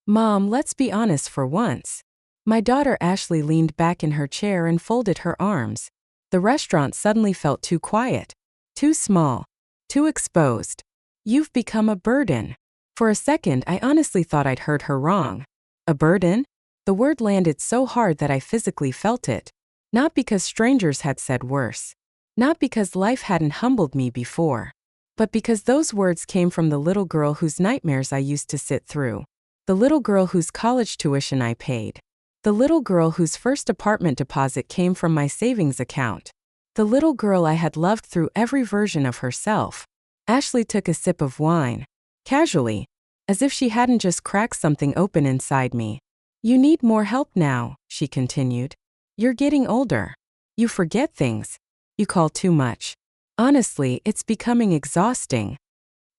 Mom, let's be honest for once. My daughter Ashley leaned back in her chair and folded her arms. The restaurant suddenly felt too quiet, too small, too exposed. You've become a burden. For a second, I honestly thought I'd heard her wrong. A burden? The word landed so hard that I physically felt it. Not because strangers had said worse. Not because life hadn't humbled me before. But because those words came from the little girl whose nightmares I used to sit through. The little girl whose college tuition I paid. The little girl whose first apartment deposit came from my savings account. The little girl I had loved through every version of herself. Ashley took a sip of wine. Casually. As if she hadn't just cracked something open inside me. You need more help now, she continued. You're getting older. You forget things. You call too much. Honestly, it's becoming exhausting.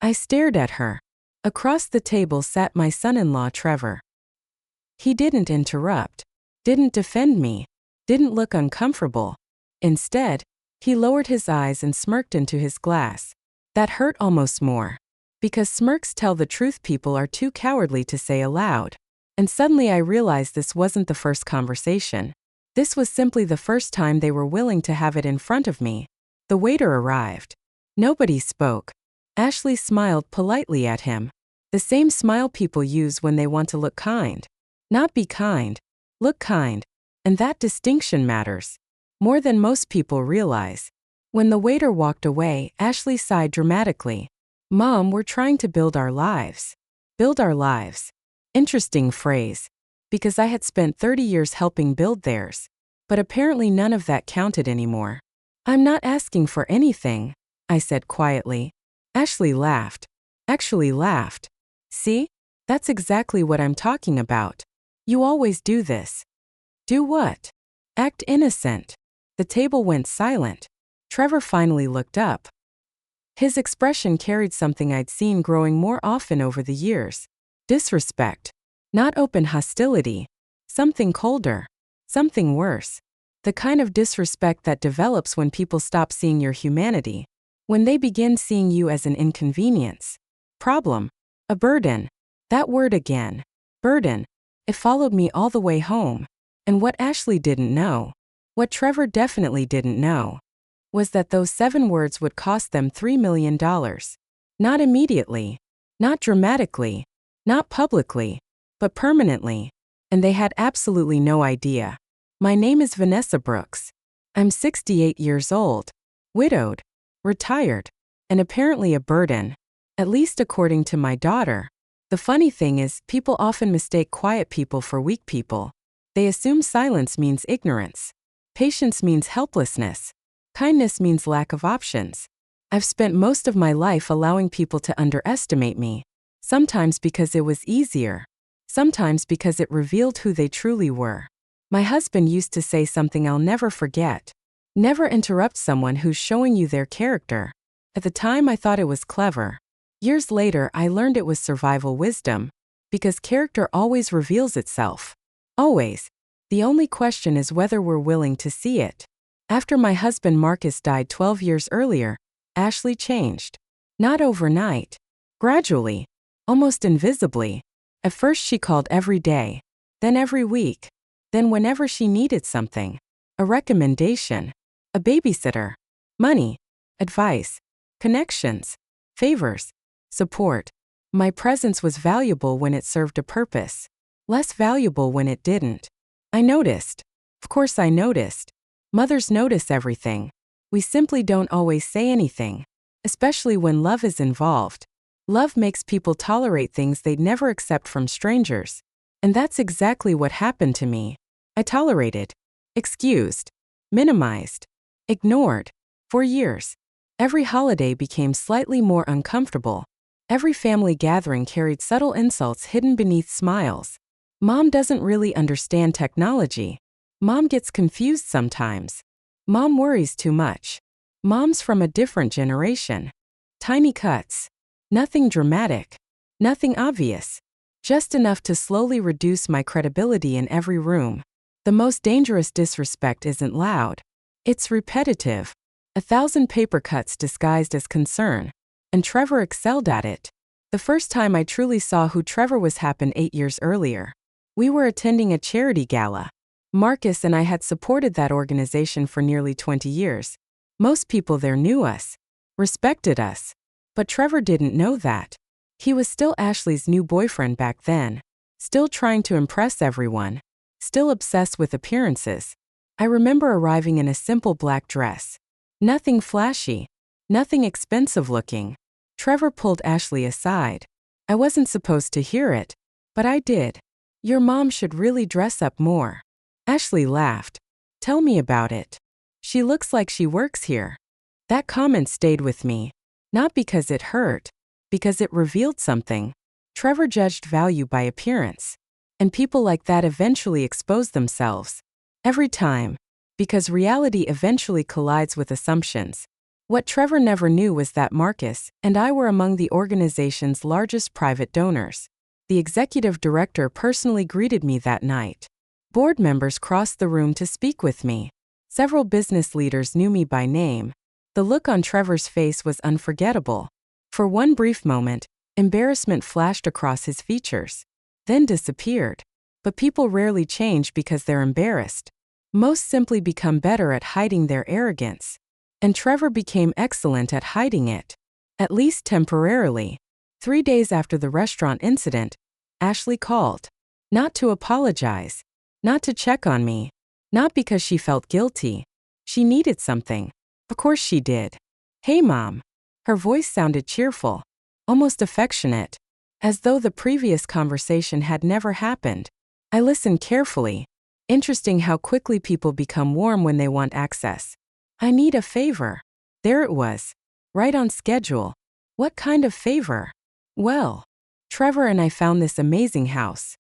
I stared at her. Across the table sat my son-in-law Trevor. He didn't interrupt, didn't defend me, didn't look uncomfortable. Instead, he lowered his eyes and smirked into his glass. That hurt almost more. Because smirks tell the truth people are too cowardly to say aloud. And suddenly I realized this wasn't the first conversation. This was simply the first time they were willing to have it in front of me. The waiter arrived. Nobody spoke. Ashley smiled politely at him. The same smile people use when they want to look kind. Not be kind, look kind. And that distinction matters. More than most people realize. When the waiter walked away, Ashley sighed dramatically. Mom, we're trying to build our lives. Build our lives. Interesting phrase. Because I had spent 30 years helping build theirs. But apparently none of that counted anymore. I'm not asking for anything, I said quietly. Ashley laughed. Actually laughed. See? That's exactly what I'm talking about. You always do this. Do what? Act innocent. The table went silent. Trevor finally looked up. His expression carried something I'd seen growing more often over the years. Disrespect. Not open hostility. Something colder. Something worse. The kind of disrespect that develops when people stop seeing your humanity. When they begin seeing you as an inconvenience. Problem. A burden. That word again. Burden. It followed me all the way home. And what Ashley didn't know, what Trevor definitely didn't know, was that those 7 words would cost them $3 million. Not immediately. Not dramatically. Not publicly. But permanently. And they had absolutely no idea. My name is Vanessa Brooks. I'm 68 years old. Widowed. Retired. And apparently a burden. At least according to my daughter. The funny thing is, people often mistake quiet people for weak people. They assume silence means ignorance. Patience means helplessness. Kindness means lack of options. I've spent most of my life allowing people to underestimate me. Sometimes because it was easier. Sometimes because it revealed who they truly were. My husband used to say something I'll never forget. Never interrupt someone who's showing you their character. At the time I thought it was clever. Years later I learned it was survival wisdom. Because character always reveals itself. Always. The only question is whether we're willing to see it. After my husband Marcus died 12 years earlier, Ashley changed. Not overnight. Gradually. Almost invisibly. At first she called every day. Then every week. Then whenever she needed something. A recommendation. A babysitter. Money. Advice. Connections. Favors. Support. My presence was valuable when it served a purpose. Less valuable when it didn't. I noticed. Of course I noticed. Mothers notice everything. We simply don't always say anything. Especially when love is involved. Love makes people tolerate things they'd never accept from strangers. And that's exactly what happened to me. I tolerated. Excused. Minimized. Ignored. For years. Every holiday became slightly more uncomfortable. Every family gathering carried subtle insults hidden beneath smiles. Mom doesn't really understand technology. Mom gets confused sometimes. Mom worries too much. Mom's from a different generation. Tiny cuts. Nothing dramatic. Nothing obvious. Just enough to slowly reduce my credibility in every room. The most dangerous disrespect isn't loud. It's repetitive. 1,000 paper cuts disguised as concern. And Trevor excelled at it. The first time I truly saw who Trevor was happened 8 years earlier. We were attending a charity gala. Marcus and I had supported that organization for nearly 20 years. Most people there knew us, respected us. But Trevor didn't know that. He was still Ashley's new boyfriend back then, still trying to impress everyone, still obsessed with appearances. I remember arriving in a simple black dress. Nothing flashy, nothing expensive looking. Trevor pulled Ashley aside. I wasn't supposed to hear it, but I did. Your mom should really dress up more. Ashley laughed. Tell me about it. She looks like she works here. That comment stayed with me. Not because it hurt, because it revealed something. Trevor judged value by appearance. And people like that eventually expose themselves. Every time. Because reality eventually collides with assumptions. What Trevor never knew was that Marcus and I were among the organization's largest private donors. The executive director personally greeted me that night. Board members crossed the room to speak with me. Several business leaders knew me by name. The look on Trevor's face was unforgettable. For one brief moment, embarrassment flashed across his features, then disappeared. But people rarely change because they're embarrassed. Most simply become better at hiding their arrogance. And Trevor became excellent at hiding it. At least temporarily. 3 days after the restaurant incident, Ashley called. Not to apologize. Not to check on me. Not because she felt guilty. She needed something. Of course she did. Hey, Mom. Her voice sounded cheerful, almost affectionate, as though the previous conversation had never happened. I listened carefully. Interesting how quickly people become warm when they want access. I need a favor. There it was. Right on schedule. What kind of favor? Well, Trevor and I found this amazing house.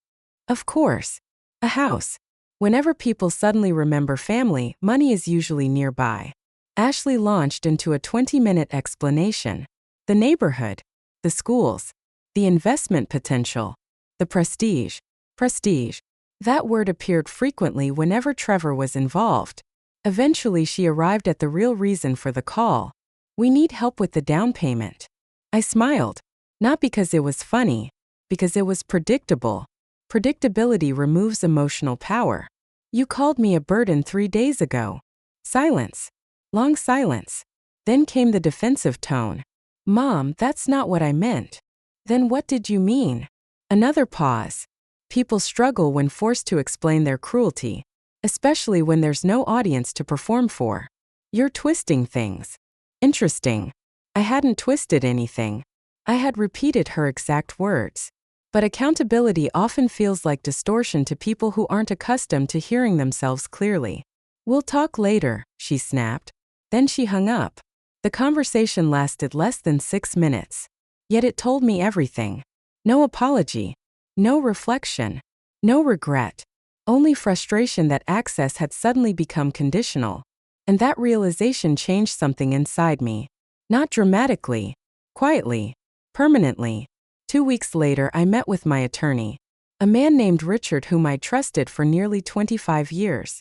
Of course. A house. Whenever people suddenly remember family, money is usually nearby. Ashley launched into a 20-minute explanation. The neighborhood. The schools. The investment potential. The prestige. Prestige. That word appeared frequently whenever Trevor was involved. Eventually she arrived at the real reason for the call. We need help with the down payment. I smiled. Not because it was funny, because it was predictable. Predictability removes emotional power. You called me a burden 3 days ago. Silence. Long silence. Then came the defensive tone. Mom, that's not what I meant. Then what did you mean? Another pause. People struggle when forced to explain their cruelty, especially when there's no audience to perform for. You're twisting things. Interesting. I hadn't twisted anything. I had repeated her exact words. But accountability often feels like distortion to people who aren't accustomed to hearing themselves clearly. We'll talk later, she snapped. Then she hung up. The conversation lasted less than 6 minutes. Yet it told me everything. No apology. No reflection. No regret. Only frustration that access had suddenly become conditional. And that realization changed something inside me. Not dramatically. Quietly. Permanently. 2 weeks later I met with my attorney. A man named Richard whom I trusted for nearly 25 years.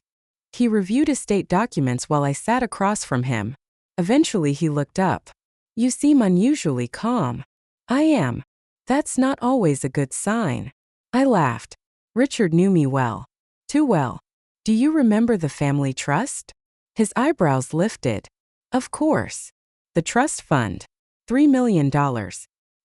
He reviewed estate documents while I sat across from him. Eventually he looked up. You seem unusually calm. I am. That's not always a good sign. I laughed. Richard knew me well. Too well. Do you remember the family trust? His eyebrows lifted. Of course. The trust fund. $3 million.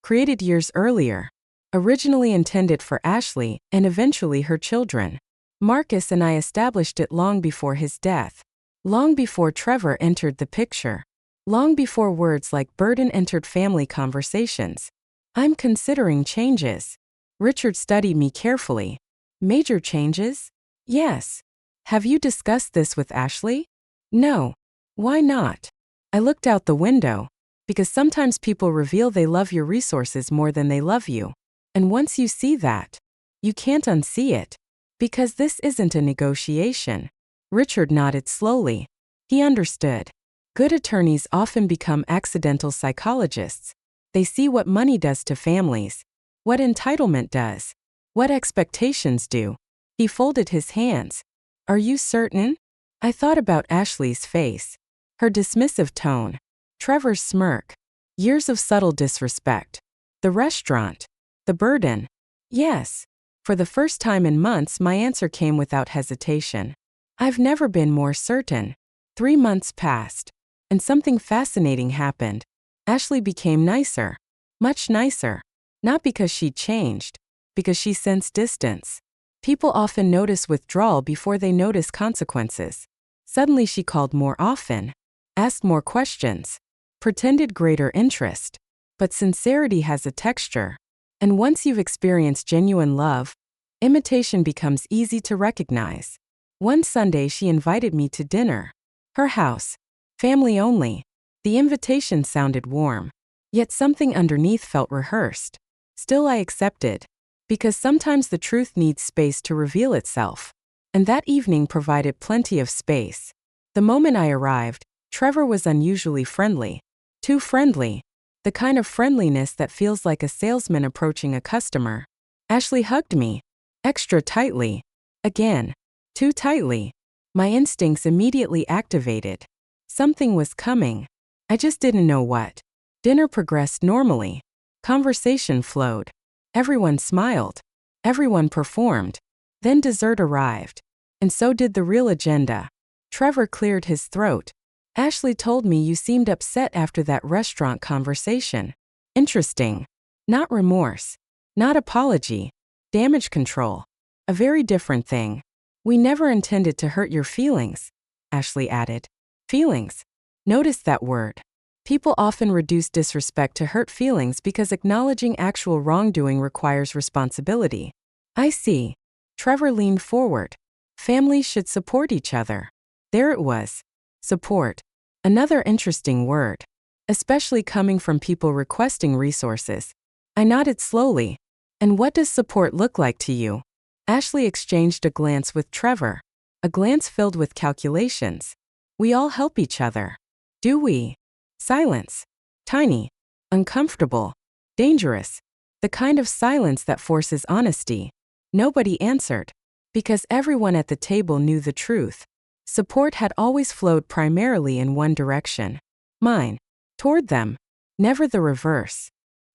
Created years earlier. Originally intended for Ashley and eventually her children. Marcus and I established it long before his death. Long before Trevor entered the picture. Long before words like burden entered family conversations. I'm considering changes. Richard studied me carefully. Major changes? Yes. Have you discussed this with Ashley? No. Why not? I looked out the window. Because sometimes people reveal they love your resources more than they love you. And once you see that, you can't unsee it. Because this isn't a negotiation. Richard nodded slowly. He understood. Good attorneys often become accidental psychologists. They see what money does to families. What entitlement does. What expectations do. He folded his hands. Are you certain? I thought about Ashley's face. Her dismissive tone. Trevor's smirk. Years of subtle disrespect. The restaurant? The burden? Yes. For the first time in months, my answer came without hesitation. I've never been more certain. 3 months passed, and something fascinating happened. Ashley became nicer. Much nicer. Not because she changed, because she sensed distance. People often notice withdrawal before they notice consequences. Suddenly she called more often, asked more questions, pretended greater interest. But sincerity has a texture. And once you've experienced genuine love, imitation becomes easy to recognize. One Sunday she invited me to dinner. Her house. Family only. The invitation sounded warm. Yet something underneath felt rehearsed. Still I accepted. Because sometimes the truth needs space to reveal itself. And that evening provided plenty of space. The moment I arrived, Trevor was unusually friendly. Too friendly. The kind of friendliness that feels like a salesman approaching a customer. Ashley hugged me. Extra tightly. Again. Too tightly. My instincts immediately activated. Something was coming. I just didn't know what. Dinner progressed normally. Conversation flowed. Everyone smiled. Everyone performed. Then dessert arrived. And so did the real agenda. Trevor cleared his throat. Ashley told me you seemed upset after that restaurant conversation. Interesting. Not remorse. Not apology. Damage control. A very different thing. We never intended to hurt your feelings, Ashley added. Feelings. Notice that word. People often reduce disrespect to hurt feelings because acknowledging actual wrongdoing requires responsibility. I see. Trevor leaned forward. Families should support each other. There it was. Support. Another interesting word. Especially coming from people requesting resources. I nodded slowly. And what does support look like to you? Ashley exchanged a glance with Trevor. A glance filled with calculations. We all help each other. Do we? Silence. Tiny. Uncomfortable. Dangerous. The kind of silence that forces honesty. Nobody answered. Because everyone at the table knew the truth. Support had always flowed primarily in one direction. Mine. Toward them. Never the reverse.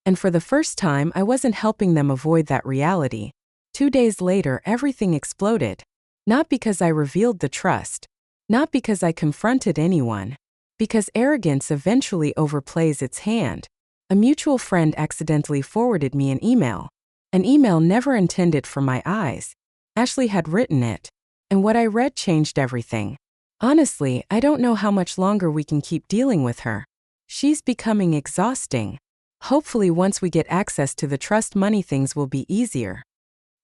And for the first time I wasn't helping them avoid that reality. 2 days later everything exploded. Not because I revealed the trust. Not because I confronted anyone. Because arrogance eventually overplays its hand. A mutual friend accidentally forwarded me an email. An email never intended for my eyes. Ashley had written it. And what I read changed everything. Honestly, I don't know how much longer we can keep dealing with her. She's becoming exhausting. Hopefully once we get access to the trust money things will be easier.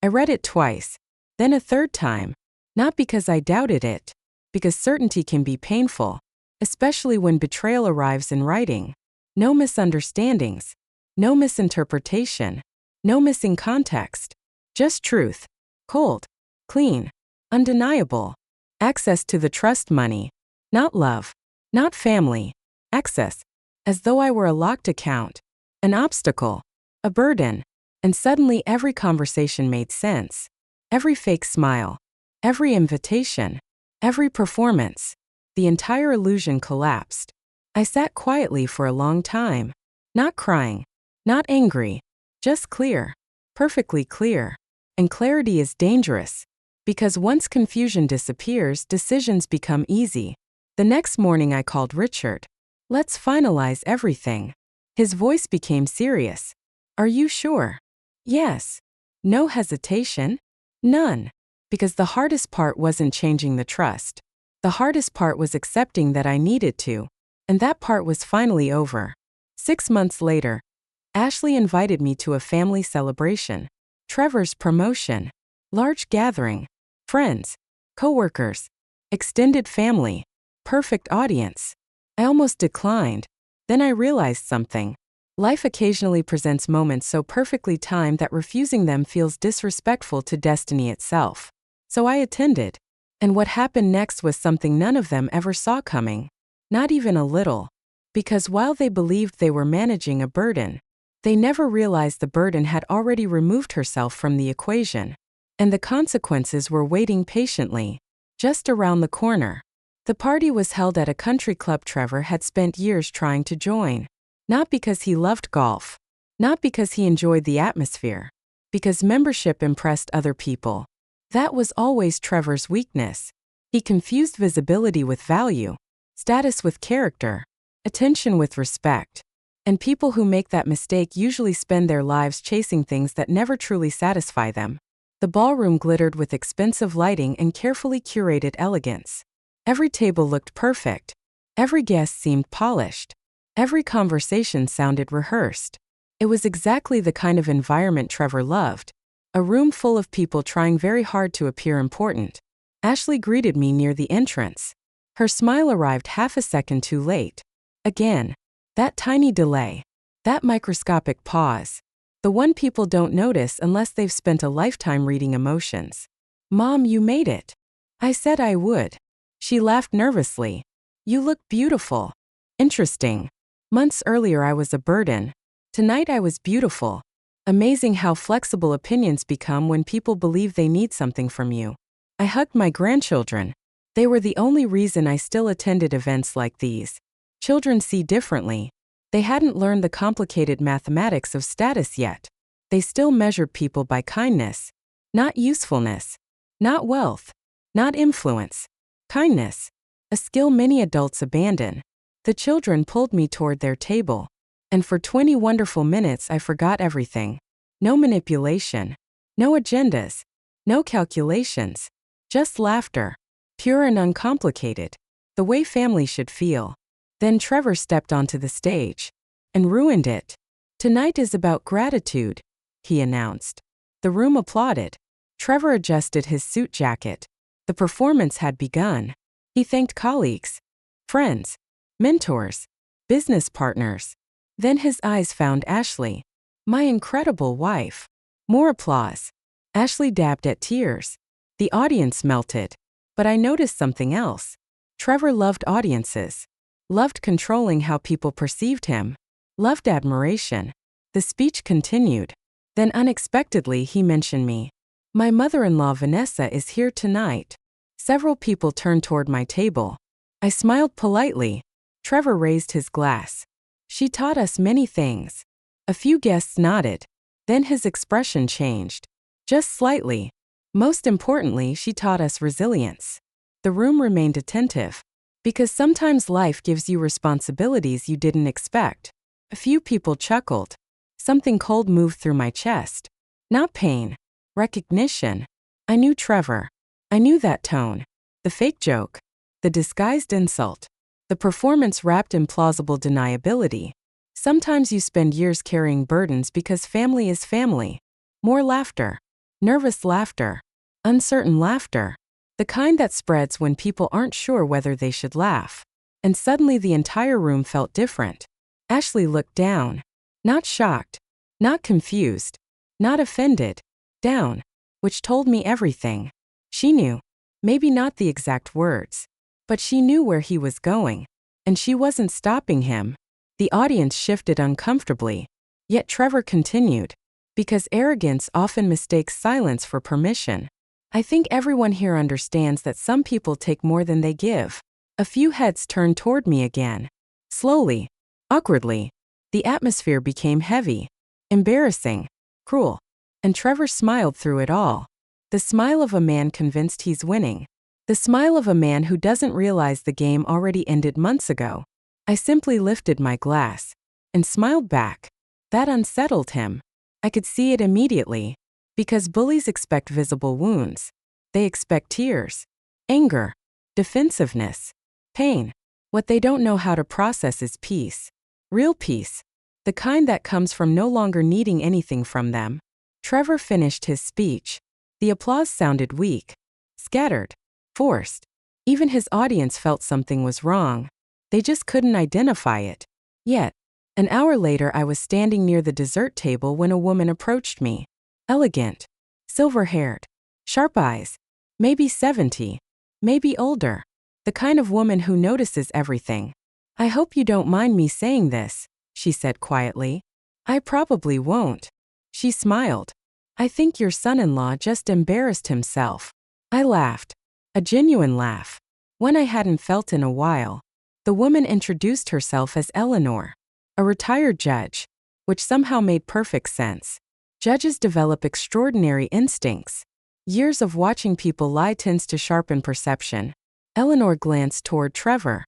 I read it twice. Then a third time. Not because I doubted it. Because certainty can be painful. Especially when betrayal arrives in writing. No misunderstandings. No misinterpretation. No missing context. Just truth. Cold. Clean. Undeniable. Access to the trust money. Not love. Not family. Access. As though I were a locked account. An obstacle. A burden. And suddenly every conversation made sense. Every fake smile. Every invitation. Every performance. The entire illusion collapsed. I sat quietly for a long time. Not crying. Not angry. Just clear. Perfectly clear. And clarity is dangerous. Because once confusion disappears, decisions become easy. The next morning I called Richard. Let's finalize everything. His voice became serious. Are you sure? Yes. No hesitation? None. Because the hardest part wasn't changing the trust. The hardest part was accepting that I needed to. And that part was finally over. 6 months later, Ashley invited me to a family celebration. Trevor's promotion. Large gathering. Friends. Co-workers. Extended family. Perfect audience. I almost declined. Then I realized something. Life occasionally presents moments so perfectly timed that refusing them feels disrespectful to destiny itself. So I attended. And what happened next was something none of them ever saw coming. Not even a little. Because while they believed they were managing a burden, they never realized the burden had already removed herself from the equation. And the consequences were waiting patiently. Just around the corner. The party was held at a country club Trevor had spent years trying to join. Not because he loved golf. Not because he enjoyed the atmosphere. Because membership impressed other people. That was always Trevor's weakness. He confused visibility with value, status with character, attention with respect. And people who make that mistake usually spend their lives chasing things that never truly satisfy them. The ballroom glittered with expensive lighting and carefully curated elegance. Every table looked perfect. Every guest seemed polished. Every conversation sounded rehearsed. It was exactly the kind of environment Trevor loved. A room full of people trying very hard to appear important. Ashley greeted me near the entrance. Her smile arrived half a second too late. Again. That tiny delay. That microscopic pause. The one people don't notice unless they've spent a lifetime reading emotions. "Mom, you made it." I said I would. She laughed nervously. "You look beautiful." Interesting. Months earlier I was a burden. Tonight I was beautiful. Amazing how flexible opinions become when people believe they need something from you. I hugged my grandchildren. They were the only reason I still attended events like these. Children see differently. They hadn't learned the complicated mathematics of status yet. They still measured people by kindness. Not usefulness. Not wealth. Not influence. Kindness. A skill many adults abandon. The children pulled me toward their table. And for 20 wonderful minutes I forgot everything. No manipulation. No agendas. No calculations. Just laughter. Pure and uncomplicated. The way family should feel. Then Trevor stepped onto the stage. And ruined it. "Tonight is about gratitude," he announced. The room applauded. Trevor adjusted his suit jacket. The performance had begun. He thanked colleagues, friends, mentors, business partners. Then his eyes found Ashley. "My incredible wife." More applause. Ashley dabbed at tears. The audience melted. But I noticed something else. Trevor loved audiences. Loved controlling how people perceived him. Loved admiration. The speech continued. Then unexpectedly he mentioned me. "My mother-in-law Vanessa is here tonight." Several people turned toward my table. I smiled politely. Trevor raised his glass. "She taught us many things." A few guests nodded. Then his expression changed. Just slightly. "Most importantly, she taught us resilience." The room remained attentive. Because sometimes life gives you responsibilities you didn't expect. A few people chuckled. Something cold moved through my chest. Not pain. Recognition. I knew Trevor. I knew that tone. The fake joke. The disguised insult. The performance wrapped in plausible deniability. Sometimes you spend years carrying burdens because family is family. More laughter. Nervous laughter. Uncertain laughter. The kind that spreads when people aren't sure whether they should laugh. And suddenly the entire room felt different. Ashley looked down. Not shocked. Not confused. Not offended. Down. Which told me everything. She knew. Maybe not the exact words. But she knew where he was going. And she wasn't stopping him. The audience shifted uncomfortably. Yet Trevor continued. Because arrogance often mistakes silence for permission. I think everyone here understands that some people take more than they give. A few heads turned toward me again. Slowly. Awkwardly. The atmosphere became heavy. Embarrassing. Cruel. And Trevor smiled through it all. The smile of a man convinced he's winning. The smile of a man who doesn't realize the game already ended months ago. I simply lifted my glass. And smiled back. That unsettled him. I could see it immediately. Because bullies expect visible wounds. They expect tears. Anger. Defensiveness. Pain. What they don't know how to process is peace. Real peace. The kind that comes from no longer needing anything from them. Trevor finished his speech. The applause sounded weak. Scattered. Forced. Even his audience felt something was wrong. They just couldn't identify it. Yet, an hour later I was standing near the dessert table when a woman approached me. Elegant. Silver-haired. Sharp eyes. Maybe 70. Maybe older. The kind of woman who notices everything. "I hope you don't mind me saying this," she said quietly. "I probably won't." She smiled. "I think your son-in-law just embarrassed himself." I laughed. A genuine laugh. One I hadn't felt in a while. The woman introduced herself as Eleanor. A retired judge. which somehow made perfect sense. Judges develop extraordinary instincts. Years of watching people lie tends to sharpen perception. Eleanor glanced toward Trevor.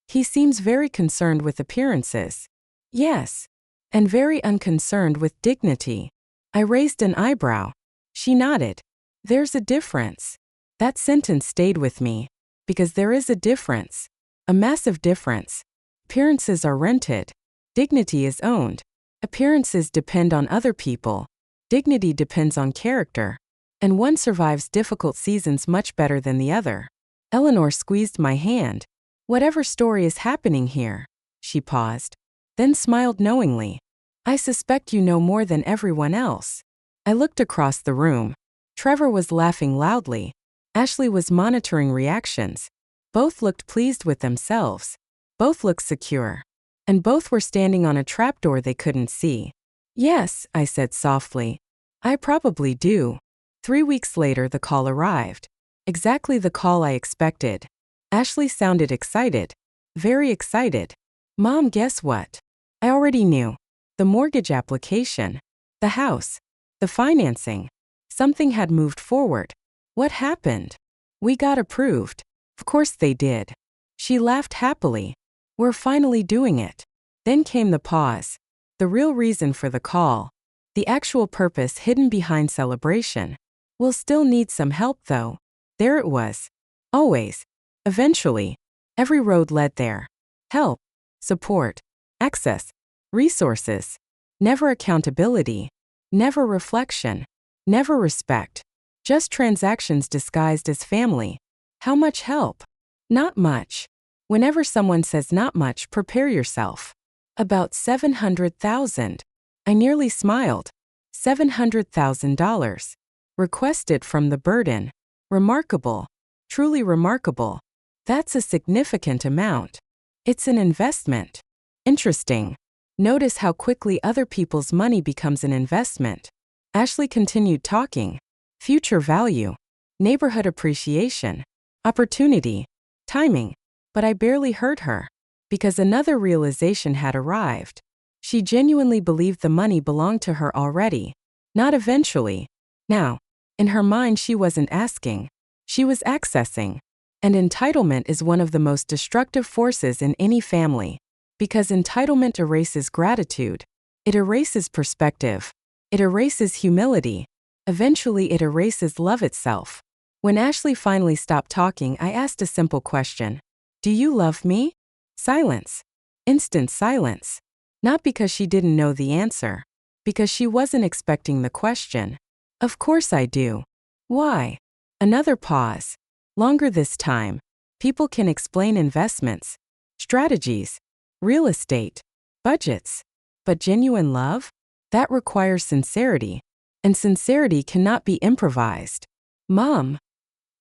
He seems very concerned with appearances. Yes. And very unconcerned with dignity. I raised an eyebrow. She nodded. There's a difference. That sentence stayed with me. Because there is a difference. A massive difference. Appearances are rented. Dignity is owned. Appearances depend on other people. Dignity depends on character. And one survives difficult seasons much better than the other. Eleanor squeezed my hand. Whatever story is happening here. She paused. Then smiled knowingly. I suspect you know more than everyone else. I looked across the room. Trevor was laughing loudly. Ashley was monitoring reactions. Both looked pleased with themselves. Both looked secure. And both were standing on a trapdoor they couldn't see. Yes, I said softly. I probably do. 3 weeks later the call arrived. Exactly the call I expected. Ashley sounded excited. Very excited. Mom, guess what? I already knew. The mortgage application. The house. The financing. Something had moved forward. What happened? We got approved. Of course they did. She laughed happily. We're finally doing it. Then came the pause. The real reason for the call. The actual purpose hidden behind celebration. We'll still need some help though. There it was. Always. Eventually. Every road led there. Help. Support. Access. Resources. Never accountability. Never reflection. Never respect. Just transactions disguised as family. How much help? Not much. Whenever someone says not much, prepare yourself. About $700,000. I nearly smiled. $700,000. Requested from the burden. Remarkable. Truly remarkable. That's a significant amount. It's an investment. Interesting. Notice how quickly other people's money becomes an investment. Ashley continued talking. Future value. Neighborhood appreciation. Opportunity. Timing. But I barely heard her. Because another realization had arrived. She genuinely believed the money belonged to her already. Not eventually. Now. In her mind she wasn't asking. She was accessing. And entitlement is one of the most destructive forces in any family. Because entitlement erases gratitude. It erases perspective. It erases humility. Eventually it erases love itself. When Ashley finally stopped talking, I asked a simple question. Do you love me? Silence. Instant silence. Not because she didn't know the answer. Because she wasn't expecting the question. Of course I do. Why? Another pause. Longer this time. People can explain investments, strategies, real estate, budgets. But genuine love? That requires sincerity. And sincerity cannot be improvised. Mom.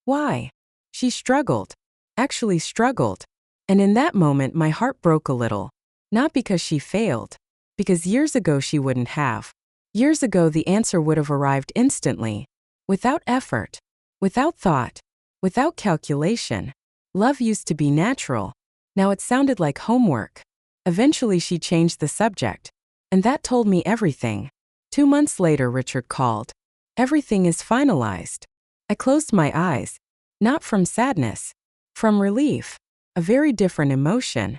Why? She struggled. Actually struggled. And in that moment my heart broke a little. Not because she failed. Because years ago she wouldn't have. Years ago the answer would have arrived instantly. Without effort. Without thought. Without calculation. Love used to be natural. Now it sounded like homework. Eventually she changed the subject. And that told me everything. 2 months later Richard called. Everything is finalized. I closed my eyes. Not from sadness. From relief. A very different emotion.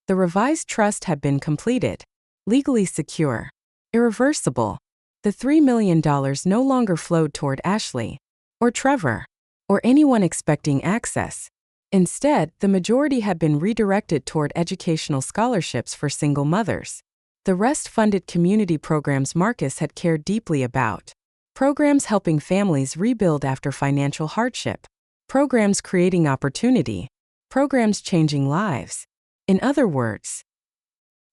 The revised trust had been completed. Legally secure. Irreversible. The $3 million no longer flowed toward Ashley. Or Trevor. Or anyone expecting access. Instead, the majority had been redirected toward educational scholarships for single mothers. The rest funded community programs Marcus had cared deeply about. Programs helping families rebuild after financial hardship. Programs creating opportunity. Programs changing lives. In other words,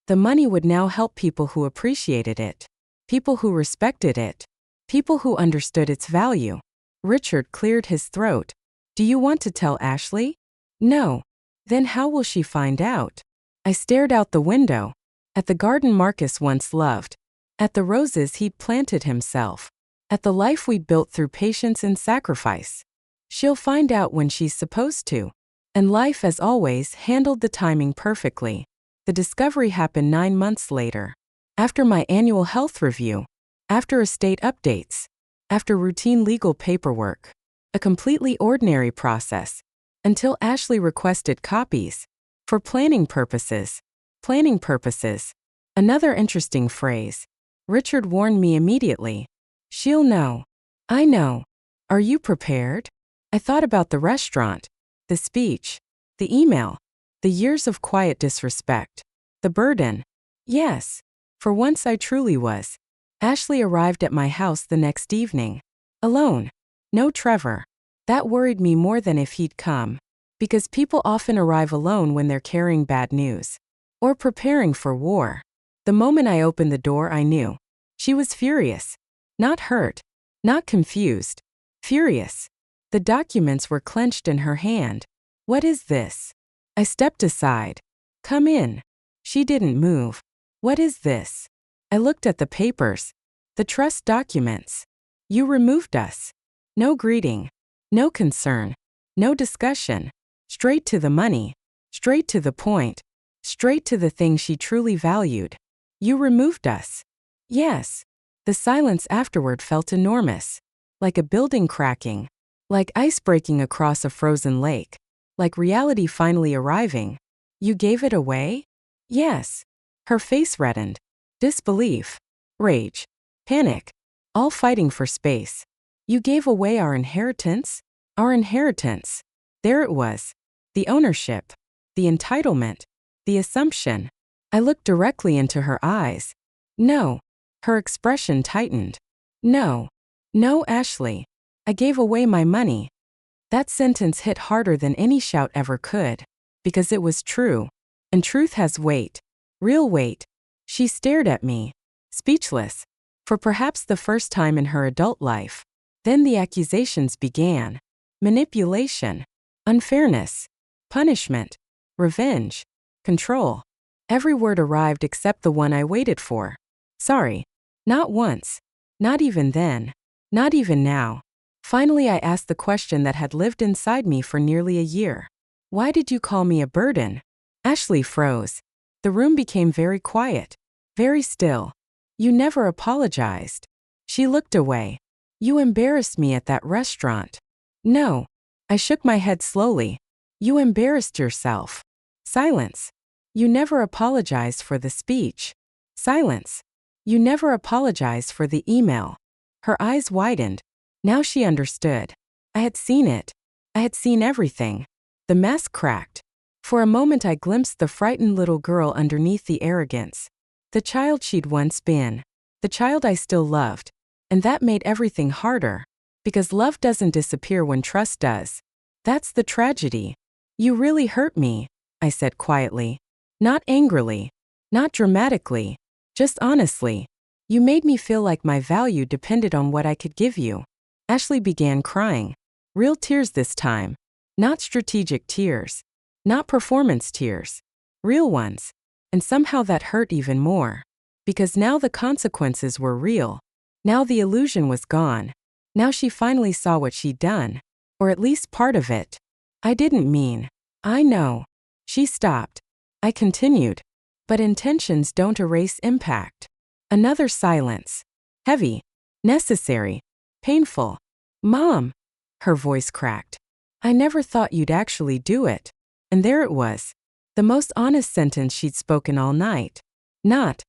the money would now help people who appreciated it. People who respected it. People who understood its value. Richard cleared his throat. Do you want to tell Ashley? No. Then how will she find out? I stared out the window. At the garden Marcus once loved. At the roses he'd planted himself. At the life we'd built through patience and sacrifice. She'll find out when she's supposed to. And life, as always, handled the timing perfectly. The discovery happened 9 months later. After my annual health review, after estate updates, after routine legal paperwork, a completely ordinary process, until Ashley requested copies. For planning purposes. Planning purposes. Another interesting phrase. Richard warned me immediately. She'll know. I know. Are you prepared? I thought about the restaurant, the speech, the email, the years of quiet disrespect, the burden. Yes. For once I truly was. Ashley arrived at my house the next evening. Alone. No Trevor. That worried me more than if he'd come. Because people often arrive alone when they're carrying bad news. Or preparing for war. The moment I opened the door, I knew. She was furious. Not hurt. Not confused. Furious. The documents were clenched in her hand. What is this? I stepped aside. Come in. She didn't move. What is this? I looked at the papers. The trust documents. You removed us. No greeting. No concern. No discussion. Straight to the money. Straight to the point. Straight to the thing she truly valued. You removed us. Yes. The silence afterward felt enormous. Like a building cracking. Like ice breaking across a frozen lake. Like reality finally arriving. You gave it away? Yes. Her face reddened. Disbelief. Rage. Panic. All fighting for space. You gave away our inheritance? Our inheritance. There it was. The ownership. The entitlement. The assumption. I looked directly into her eyes. No. Her expression tightened. No. No, Ashley. I gave away my money. That sentence hit harder than any shout ever could. Because it was true. And truth has weight. Real weight. She stared at me. Speechless. For perhaps the first time in her adult life. Then the accusations began. Manipulation. Unfairness. Punishment. Revenge. Control. Every word arrived except the one I waited for. Sorry. Not once. Not even then. Not even now. Finally, I asked the question that had lived inside me for nearly a year. Why did you call me a burden? Ashley froze. The room became very quiet. Very still. You never apologized. She looked away. You embarrassed me at that restaurant. No. I shook my head slowly. You embarrassed yourself. Silence. You never apologized for the speech. Silence. You never apologized for the email. Her eyes widened. Now she understood. I had seen it. I had seen everything. The mask cracked. For a moment I glimpsed the frightened little girl underneath the arrogance. The child she'd once been. The child I still loved. And that made everything harder. Because love doesn't disappear when trust does. That's the tragedy. You really hurt me, I said quietly. Not angrily. Not dramatically. Just honestly. You made me feel like my value depended on what I could give you. Ashley began crying. Real tears this time. Not strategic tears. Not performance tears. Real ones. And somehow that hurt even more. Because now the consequences were real. Now the illusion was gone. Now she finally saw what she'd done. Or at least part of it. I didn't mean. I know. She stopped. I continued. But intentions don't erase impact. Another silence. Heavy. Necessary. Painful. Mom. Her voice cracked. I never thought you'd actually do it. And there it was. The most honest sentence she'd spoken all night. Not.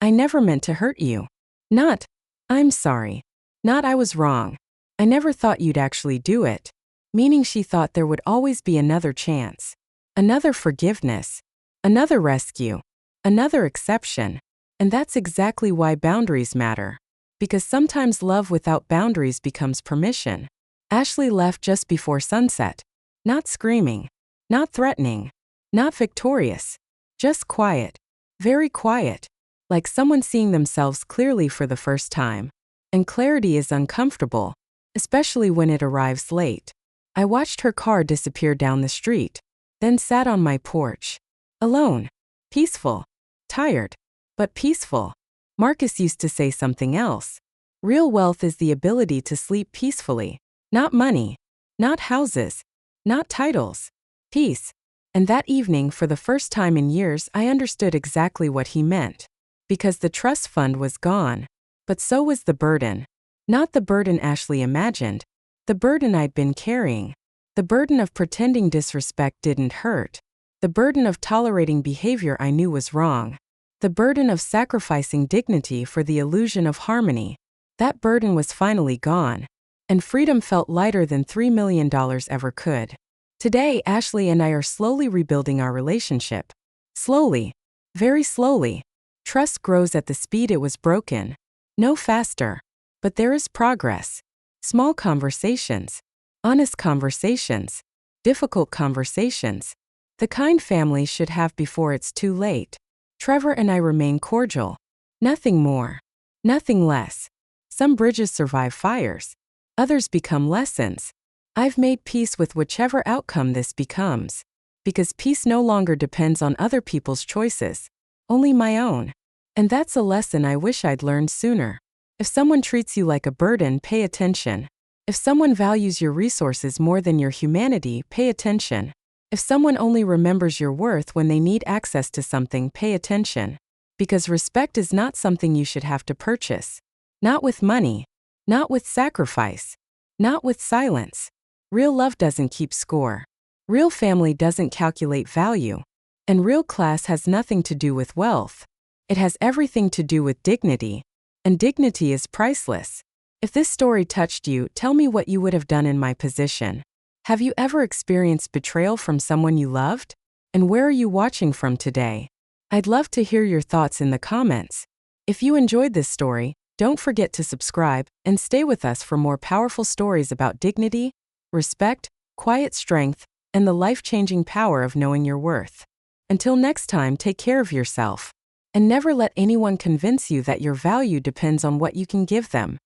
I never meant to hurt you. Not. I'm sorry. Not I was wrong. I never thought you'd actually do it. Meaning she thought there would always be another chance. Another forgiveness. Another rescue. Another exception. And that's exactly why boundaries matter. Because sometimes love without boundaries becomes permission. Ashley left just before sunset. Not screaming. Not threatening. Not victorious. Just quiet. Very quiet. Like someone seeing themselves clearly for the first time. And clarity is uncomfortable. Especially when it arrives late. I watched her car disappear down the street. Then sat on my porch. Alone. Peaceful. Tired. But peaceful. Marcus used to say something else. Real wealth is the ability to sleep peacefully. Not money. Not houses. Not titles. Peace. And that evening, for the first time in years, I understood exactly what he meant. because the trust fund was gone. But so was the burden. Not the burden Ashley imagined. The burden I'd been carrying. The burden of pretending disrespect didn't hurt. The burden of tolerating behavior I knew was wrong. The burden of sacrificing dignity for the illusion of harmony. That burden was finally gone. And freedom felt lighter than $3 million ever could. Today, Ashley and I are slowly rebuilding our relationship. Slowly. Very slowly. Trust grows at the speed it was broken. No faster. But there is progress. Small conversations. Honest conversations. Difficult conversations. The kind families should have before it's too late. Trevor and I remain cordial. Nothing more. Nothing less. Some bridges survive fires. Others become lessons. I've made peace with whichever outcome this becomes. Because peace no longer depends on other people's choices. Only my own. And that's a lesson I wish I'd learned sooner. If someone treats you like a burden, pay attention. If someone values your resources more than your humanity, pay attention. If someone only remembers your worth when they need access to something, pay attention. Because respect is not something you should have to purchase. Not with money. Not with sacrifice. Not with silence. Real love doesn't keep score. Real family doesn't calculate value. And real class has nothing to do with wealth. It has everything to do with dignity. And dignity is priceless. If this story touched you, tell me what you would have done in my position. Have you ever experienced betrayal from someone you loved? And where are you watching from today? I'd love to hear your thoughts in the comments. If you enjoyed this story, don't forget to subscribe and stay with us for more powerful stories about dignity, respect, quiet strength, and the life-changing power of knowing your worth. Until next time, take care of yourself. And never let anyone convince you that your value depends on what you can give them.